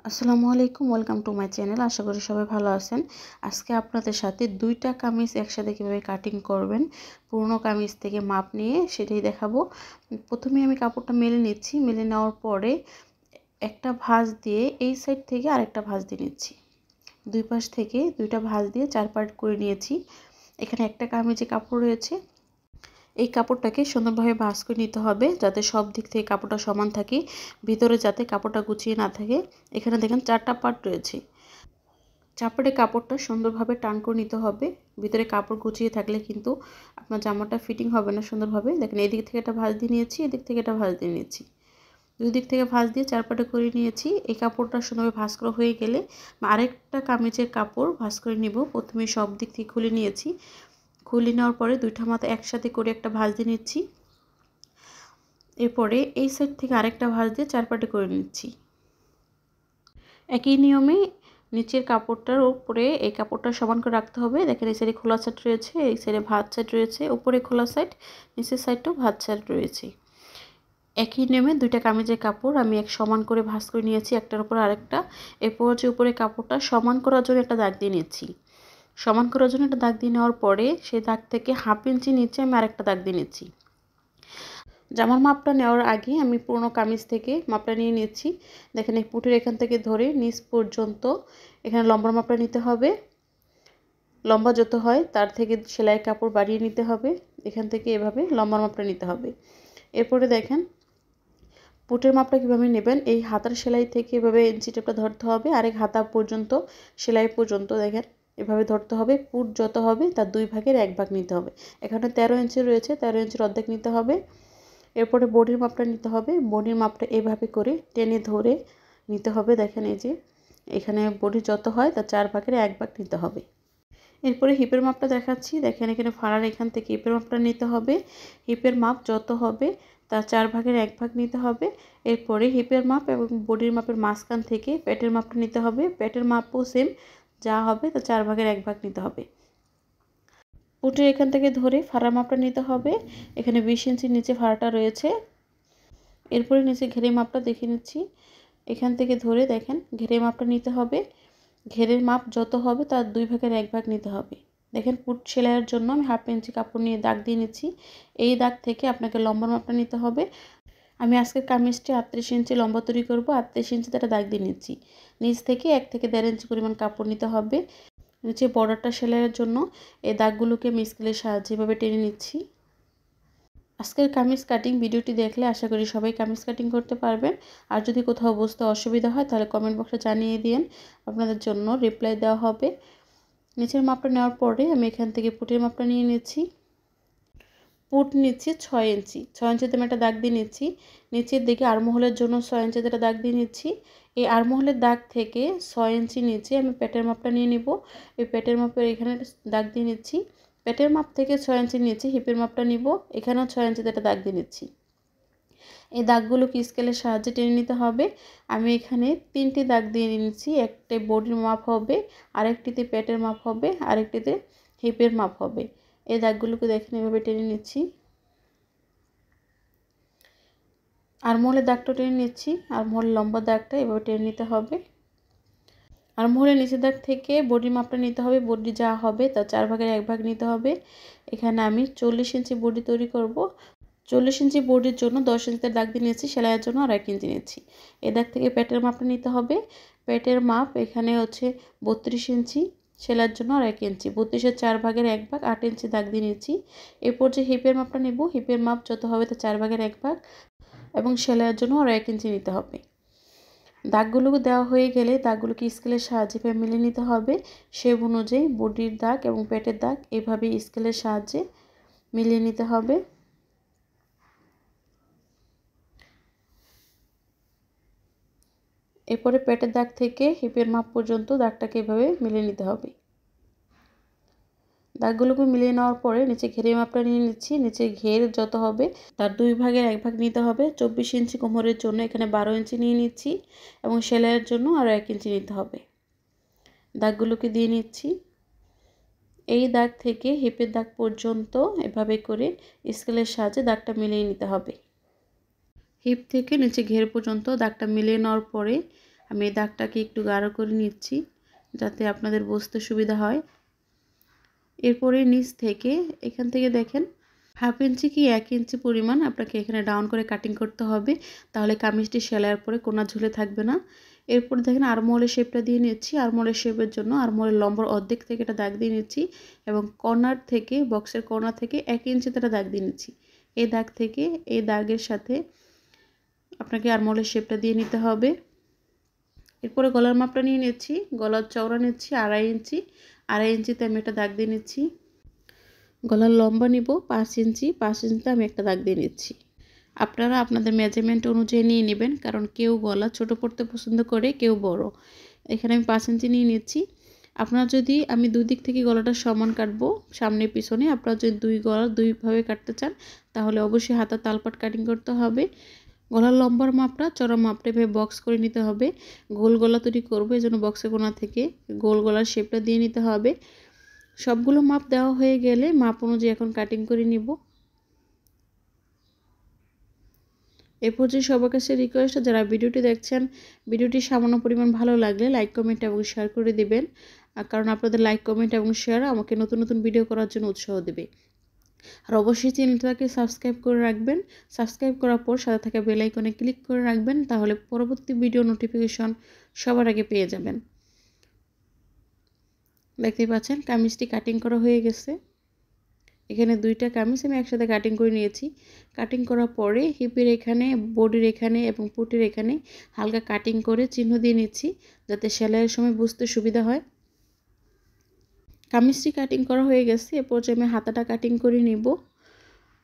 আসসালামু আলাইকুম, welcome to my channel. আশা করি সবাই ভালো আছেন। আজকে আপনাদের সাথে দুইটা কামিজ একসাথে কীভাবে কাটিং করবেন, পুরনো কামিজ থেকে মাপ নিয়ে সেটাই দেখাবো। প্রথমে আমি কাপড়টা মেলে নিচ্ছি। মেলে নেওয়ার পরে একটা ভাঁজ দিয়ে এই সাইড থেকে আরেকটা ভাঁজ দিয়ে নিচ্ছি। দুই পাশ থেকে দুইটা ভাঁজ দিয়ে 4 পার্ট করে নিয়েছি। এখানে একটা কামিজে কাপড় রয়েছে। এই কাপড়টাকে সুন্দরভাবে ভাঁজ করে নিতে হবে যাতে সব দিক থেকে কাপড়টা সমান থাকে, ভিতরে যাতে কাপড়টা গুছিয়ে না থাকে। এখানে দেখেন 4টা পার্ট রয়েছে। চাপড়ে কাপড়টা সুন্দরভাবে টান করে নিতে হবে। ভিতরে কাপড় গুছিয়ে থাকলে কিন্তু আপনার জামাটা ফিটিং হবে না সুন্দরভাবে। দেখেন এদিক থেকে একটা ভাঁজ দিয়ে নিয়েছি, এদিক থেকে একটা ভাঁজ দিয়ে নিয়েছি। দুই দিক থেকে ভাঁজ দিয়ে 4 পাটে করে নিয়েছি। এই কাপড়টা সুন্দরভাবে ভাঁজ করা হয়ে গেলে আরেকটা কামিজের কাপড় ভাঁজ করে নিব। প্রথমে সব দিক থেকে খুলে নিয়েছি। খুলে নেওয়ার পরে দুইটা মাথা একসাথে করে একটা ভাঁজ দিয়ে নিচ্ছি। এরপরে এই সাইড থেকে আরেকটা ভাঁজ দিয়ে 4 পাটে করে নিচ্ছি। একই নিয়মে নিচের কাপড়টার উপরে এই কাপড়টা সমান করে রাখতে হবে। দেখেন এই সাইডে খোলা সাইড রয়েছে, এই সাইডে ভাঁজ সাইড রয়েছে, উপরে খোলা সাইড, নিচের সাইডটাও ভাঁজ সাইড রয়েছে। একই নিয়মে দুইটা কামিজের কাপড় আমি এক সমান করে ভাঁজ করে নিয়েছি, একটার উপর আরেকটা। এরপর হচ্ছে উপরে কাপড়টা সমান করার জন্য একটা দাগ দিয়ে নিচ্ছি। সমান করার জন্য একটা দাগ দিয়ে নেওয়ার পরে সেই দাগ থেকে 1/2 ইঞ্চি নিচে আমি আরেকটা দাগ দিয়ে নিচ্ছি। জামার মাপটা নেওয়ার আগে আমি পুরনো কামিজ থেকে মাপটা নিয়ে নিচ্ছি। দেখেন এই পুটের এখান থেকে ধরে নিচ পর্যন্ত এখানে লম্বার মাপটা নিতে হবে। লম্বা যত হয় তার থেকে সেলাই কাপড় বাড়িয়ে নিতে হবে। এখান থেকে এভাবে লম্বার মাপটা নিতে হবে। এরপরে দেখেন পুটের মাপটা কীভাবে নেবেন, এই হাতার সেলাই থেকে এভাবে ইঞ্চি টেপটা ধরতে হবে। আরেক হাতা পর্যন্ত সেলাই পর্যন্ত দেখেন এভাবে ধরতে হবে। পুট যত হবে তার 2 ভাগের 1 ভাগ নিতে হবে। এখানে 13 ইঞ্চি রয়েছে, 13 ইঞ্চির অর্ধেক নিতে হবে। এরপরে বডির মাপটা নিতে হবে। বডির মাপটা এভাবে করে টেনে ধরে নিতে হবে। দেখেন এই যে এখানে বডি যত হয় তার 4 ভাগের 1 ভাগ নিতে হবে। এরপরে হিপের মাপটা দেখাচ্ছি। দেখেন এখানে ফাড়ার এখান থেকে হিপের মাপটা নিতে হবে। হিপের মাপ যত হবে তার 4 ভাগের 1 ভাগ নিতে হবে। এরপরে হিপের মাপ এবং বডির মাপের মাঝখান থেকে পেটের মাপটা নিতে হবে। পেটের মাপও সেম, যা হবে তার 4 ভাগের 1 ভাগ নিতে হবে। পুটের এখান থেকে ধরে ফাড়ার মাপটা নিতে হবে। এখানে 20 ইঞ্চির নিচে ফাড়াটা রয়েছে। এরপরে নিচে ঘেরে মাপটা দেখে নিচ্ছি। এখান থেকে ধরে দেখেন ঘেরে মাপটা নিতে হবে। ঘেরের মাপ যত হবে তার 2 ভাগের 1 ভাগ নিতে হবে। দেখেন পুট সেলাইয়ের জন্য আমি 1/2 ইঞ্চি কাপড় নিয়ে দাগ দিয়ে নিচ্ছি। এই দাগ থেকে আপনাকে লম্বার মাপটা নিতে হবে। আমি আজকে কামিজটি 38 ইঞ্চি লম্বা তৈরি করব। 38 ইঞ্চিতে একটা দাগ দিয়ে নিচ্ছি। নিচ থেকে 1 থেকে 1.5 ইঞ্চি পরিমাণ কাপড় নিতে হবে। নিচে বর্ডারটা সেলাইয়ের জন্য এই দাগগুলোকে আমি স্কেলের সাহায্যে এভাবে টেনে নিচ্ছি। আজকের কামিজ কাটিং ভিডিওটি দেখলে আশা করি সবাই কামিজ কাটিং করতে পারবেন। আর যদি কোথাও বুঝতে অসুবিধা হয় তাহলে কমেন্ট বক্সে জানিয়ে দিন, আপনাদের জন্য রিপ্লাই দেওয়া হবে। নিচের মাপটা নেওয়ার পরে আমি এখান থেকে পুটের মাপটা নিয়ে নিচ্ছি। পুট নিচ্ছি 6 ইঞ্চি। 6 ইঞ্চিতে আমি একটা দাগ দিয়ে নিচ্ছি। নিচের দিকে আরমহলের জন্য 6 ইঞ্চিতে একটা দাগ দিয়ে নিচ্ছি। এই আরমহলের দাগ থেকে 6 ইঞ্চি নিচে আমি পেটের মাপটা নিয়ে নিব। এই পেটের মাপের এখানে দাগ দিয়ে নিচ্ছি। পেটের মাপ থেকে 6 ইঞ্চি নিচে হিপের মাপটা নিব। এখানেও 6 ইঞ্চিতে একটা দাগ দিয়ে নিচ্ছি। এই দাগগুলোকে স্কেলের সাহায্যে টেনে নিতে হবে। আমি এখানে 3টি দাগ দিয়ে নিচ্ছি। একটি বডির মাপ হবে, আরেকটিতে পেটের মাপ হবে, আরেকটিতে হিপের মাপ হবে। এই দাগগুলোকে দেখেন এভাবে টেনে নিচ্ছি। আরমহলের দাগটা টেনে নিচ্ছি। আরমহলের লম্বা দাগটা এভাবে টেনে নিতে হবে। আরমহলের নিচের দাগ থেকে বডির মাপটা নিতে হবে। বডি যা হবে তার 4 ভাগের 1 ভাগ নিতে হবে। এখানে আমি 40 ইঞ্চি বডি তৈরি করব। 40 ইঞ্চি বডির জন্য 10 ইঞ্চিতে দাগ দিয়ে নিয়েছি, সেলাইয়ের জন্য আর 1 ইঞ্চি নিচ্ছি। এই দাগ থেকে পেটের মাপটা নিতে হবে। পেটের মাপ এখানে হচ্ছে 32 ইঞ্চি, সেলাইয়ের জন্য আর 1 ইঞ্চি। 32-এর 4 ভাগের 1 ভাগ 8 ইঞ্চি দাগ দিয়ে নিচ্ছি। এরপর যে হিপের মাপটা নেব, হিপের মাপ যত হবে তার 4 ভাগের 1 ভাগ এবং সেলাইয়ের জন্য আর 1 ইঞ্চি নিতে হবে। দাগগুলোকে দেওয়া হয়ে গেলে দাগগুলোকে স্কেলের সাহায্যে মিলিয়ে নিতে হবে। শেপ অনুযায়ী বডির দাগ এবং পেটের দাগ এভাবে স্কেলের সাহায্যে মিলিয়ে নিতে হবে। এরপরে পেটের দাগ থেকে হিপের মাপ পর্যন্ত দাগটাকে এভাবে মিলিয়ে নিতে হবে। দাগগুলোকে মিলিয়ে নেওয়ার পরে নিচে ঘেরের মাপটা নিয়ে নিচ্ছি। নিচে ঘের যত হবে তার 2 ভাগের 1 ভাগ নিতে হবে। 24 ইঞ্চি কোমরের জন্য এখানে 12 ইঞ্চি নিয়ে নিচ্ছি এবং সেলাইয়ের জন্য আরও 1 ইঞ্চি নিতে হবে। দাগগুলোকে দিয়ে নিচ্ছি। এই দাগ থেকে হিপের দাগ পর্যন্ত এভাবে করে স্কেলের সাহায্যে দাগটা মিলিয়ে নিতে হবে। হিপ থেকে নিচে ঘের পর্যন্ত দাগটা মিলিয়ে নেওয়ার পরে আমি এই দাগটাকে একটু গাঢ় করে নিচ্ছি যাতে আপনাদের বুঝতে সুবিধা হয়। এরপরে নিচ থেকে এখান থেকে দেখেন 1/2 ইঞ্চি কি 1 ইঞ্চি পরিমাণ আপনাকে এখানে ডাউন করে কাটিং করতে হবে, তাহলে কামিজটি সেলাইয়ের পরে কোনা ঝুলে থাকবে না। এরপর দেখেন আর্মহোলের শেপটা দিয়ে নিচ্ছি। আর্মহোলের শেপের জন্য আর্মহোলের লম্বার অর্ধেক থেকে একটা দাগ দিয়ে নিচ্ছি এবং কর্নার থেকে বক্সের কর্নার থেকে 1 ইঞ্চিতে একটা দাগ দিয়ে নিচ্ছি। এই দাগ থেকে এই দাগের সাথে আপনাকে আর্মহোলের শেপটা দিয়ে নিতে হবে। এরপরে গলার মাপটা নিয়ে নিচ্ছি। গলার চওড়া নিচ্ছি 2.5 ইঞ্চি। 2.5 ইঞ্চিতে আমি একটা দাগ দিয়ে নিচ্ছি। গলার লম্বা নিব 5 ইঞ্চি। 5 ইঞ্চিতে আমি একটা দাগ দিয়ে নিচ্ছি। আপনারা আপনাদের মেজারমেন্ট অনুযায়ী নিয়ে নেবেন, কারণ কেউ গলা ছোট পড়তে পছন্দ করে, কেউ বড়। এখানে আমি 5 ইঞ্চি নিয়ে নিচ্ছি। আপনারা যদি আমি দুই দিক থেকে গলাটা সমান কাটবো, সামনে পিছনে, আপনারা যদি গলা দুইভাবে কাটতে চান তাহলে অবশ্যই হাতা তালপাট কাটিং করতে হবে। গলার লম্বার মাপটা চড়া মাপটা এভাবে বক্স করে নিতে হবে। গোল গলা তৈরি করবো, এই জন্য বক্সের কোণা থেকে গোল গলার শেপটা দিয়ে নিতে হবে। সবগুলো মাপ দেওয়া হয়ে গেলে মাপ অনুযায়ী এখন কাটিং করে নিব। এরপর যে সবার কাছে রিকোয়েস্ট, যারা ভিডিওটি দেখছেন, ভিডিওটি সামান্য পরিমাণ ভালো লাগলে লাইক কমেন্ট এবং শেয়ার করে দিবেন, কারণ আপনাদের লাইক কমেন্ট এবং শেয়ার আমাকে নতুন নতুন ভিডিও করার জন্য উৎসাহ দেবে। আর অবশ্যই চ্যানেলটাকে সাবস্ক্রাইব করে রাখবেন। সাবস্ক্রাইব করার পর সাথে থাকা বেল আইকনে ক্লিক করে রাখবেন, তাহলে পরবর্তী ভিডিও নোটিফিকেশন সবার আগে পেয়ে যাবেন। দেখতেই পাচ্ছেন কামিজটি কাটিং করা হয়ে গেছে। এখানে দুইটা কামিজ আমি একসাথে কাটিং করে নিয়েছি। কাটিং করার পরে হিপের এখানে, বডির এখানে এবং পুটির এখানে হালকা কাটিং করে চিহ্ন দিয়ে নিচ্ছি, যাতে সেলাইয়ের সময় বুঝতে সুবিধা হয়। কামিজটি কাটিং করা হয়ে গেছে। এরপর আমি হাতাটা কাটিং করে নিব।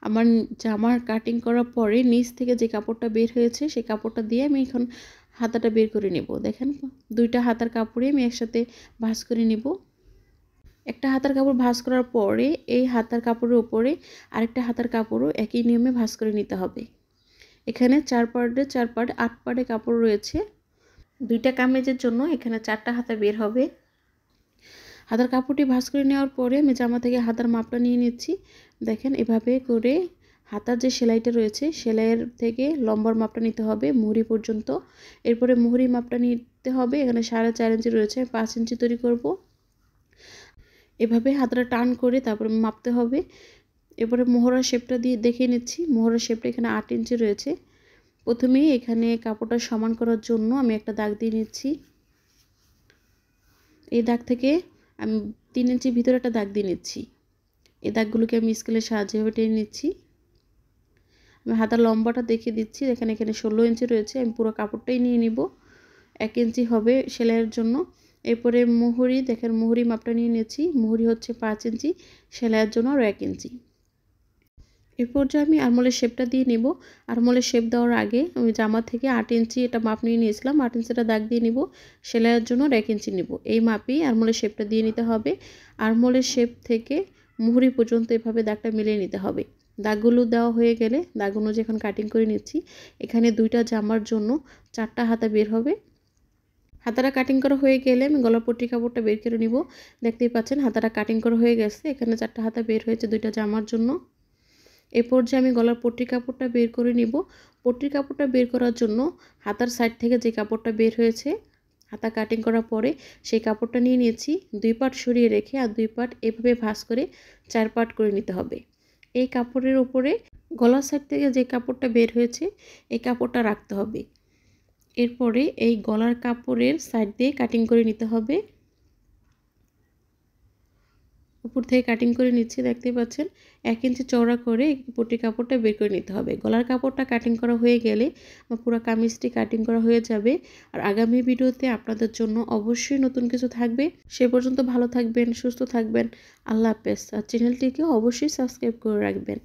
আমার জামার কাটিং করার পরে নিচ থেকে যে কাপড়টা বের হয়েছে সেই কাপড়টা দিয়ে আমি এখন হাতাটা বের করে নেব। দেখেন দুইটা হাতার কাপড়ে আমি একসাথে ভাঁজ করে নিব। একটা হাতার কাপড় ভাঁজ করার পরে এই হাতার কাপড়ের উপরে আরেকটা হাতার কাপড়ও একই নিয়মে ভাঁজ করে নিতে হবে। এখানে 4 পার্টে 8 পার্টে কাপড় রয়েছে। দুইটা কামিজের জন্য এখানে 4টা হাতা বের হবে। হাতার কাপড়টি ভাঁজ করে নেওয়ার পরে আমি জামা থেকে হাতার মাপটা নিয়ে নিচ্ছি। দেখেন এভাবে করে হাতার যে সেলাইটা রয়েছে সেলাইয়ের থেকে লম্বার মাপটা নিতে হবে মুহুরি পর্যন্ত। এরপরে মুহুরি মাপটা নিতে হবে। এখানে 4.5 ইঞ্চি রয়েছে, 5 ইঞ্চি তৈরি করব। এভাবে হাতটা টান করে তারপরে মাপতে হবে। এরপরে মোহরার শেপটা দিয়ে দেখিয়ে নিচ্ছি। মোহরার শেপটা এখানে 8 ইঞ্চি রয়েছে। প্রথমেই এখানে কাপড়টা সমান করার জন্য আমি একটা দাগ দিয়ে নিচ্ছি। এই দাগ থেকে আমি 3 ইঞ্চি ভিতরে একটা দাগ দিয়ে নিচ্ছি। এই দাগগুলোকে আমি স্কেলের সাহায্যে টেনে নিচ্ছি। আমি হাতার লম্বাটা দেখিয়ে দিচ্ছি। এখানে 16 ইঞ্চি রয়েছে। আমি পুরো কাপড়টাই নিয়ে নিব। 1 ইঞ্চি হবে সেলাইয়ের জন্য। এরপরে মুহুরি, দেখেন মুহুরি মাপটা নিয়ে নিয়েছি। মুহুরি হচ্ছে 5 ইঞ্চি, সেলাইয়ের জন্য আরও 1 ইঞ্চি। এরপর যে আমি আরমোলের শেপটা দিয়ে নেব। আরমোলের শেপ দেওয়ার আগে আমি জামা থেকে 8 ইঞ্চি এটা মাপ নিয়ে নিয়েছিলাম। 8 ইঞ্চিটা দাগ দিয়ে নিব। সেলাইয়ের জন্য 1 ইঞ্চি নিব। এই মাপেই আরমোলের শেপটা দিয়ে নিতে হবে। আরমোলের শেপ থেকে মুহুরি পর্যন্ত এভাবে দাগটা মিলিয়ে নিতে হবে। দাগগুলো দেওয়া হয়ে গেলে দাগ অনুযায়ী এখন কাটিং করে নিচ্ছি। এখানে দুইটা জামার জন্য 4টা হাতা বের হবে। হাতাটা কাটিং করা হয়ে গেলে আমি গলার পট্টি কাপড়টা বের করে নিব। দেখতেই পাচ্ছেন হাতাটা কাটিং করা হয়ে গেছে। এখানে 4টা হাতা বের হয়েছে দুইটা জামার জন্য। এরপর যে আমি গলার পট্টি কাপড়টা বের করে নিব। পট্টির কাপড়টা বের করার জন্য হাতার সাইড থেকে যে কাপড়টা বের হয়েছে হাতা কাটিং করার পরে সেই কাপড়টা নিয়ে নিয়েছি। 2 পার্ট সরিয়ে রেখে আর 2 পার্ট এভাবে ভাঁজ করে 4 পার্ট করে নিতে হবে। এই কাপড়ের উপরে গলার সাইড থেকে যে কাপড়টা বের হয়েছে এই কাপড়টা রাখতে হবে। এরপরে এই গলার কাপড়ের সাইড দিয়ে কাটিং করে নিতে হবে। উপর থেকে কাটিং করে নিচ্ছি। দেখতে পাচ্ছেন 1 ইঞ্চি চওড়া করে পট্টি কাপড়টা বের করে নিতে হবে। গলার কাপড়টা কাটিং করা হয়ে গেলে আমার পুরো কামিজটি কাটিং করা হয়ে যাবে। আর আগামী ভিডিওতে আপনাদের জন্য অবশ্যই নতুন কিছু থাকবে। সে পর্যন্ত ভালো থাকবেন, সুস্থ থাকবেন। আল্লাহ হাফেজ। আর চ্যানেলটিকে অবশ্যই সাবস্ক্রাইব করে রাখবেন।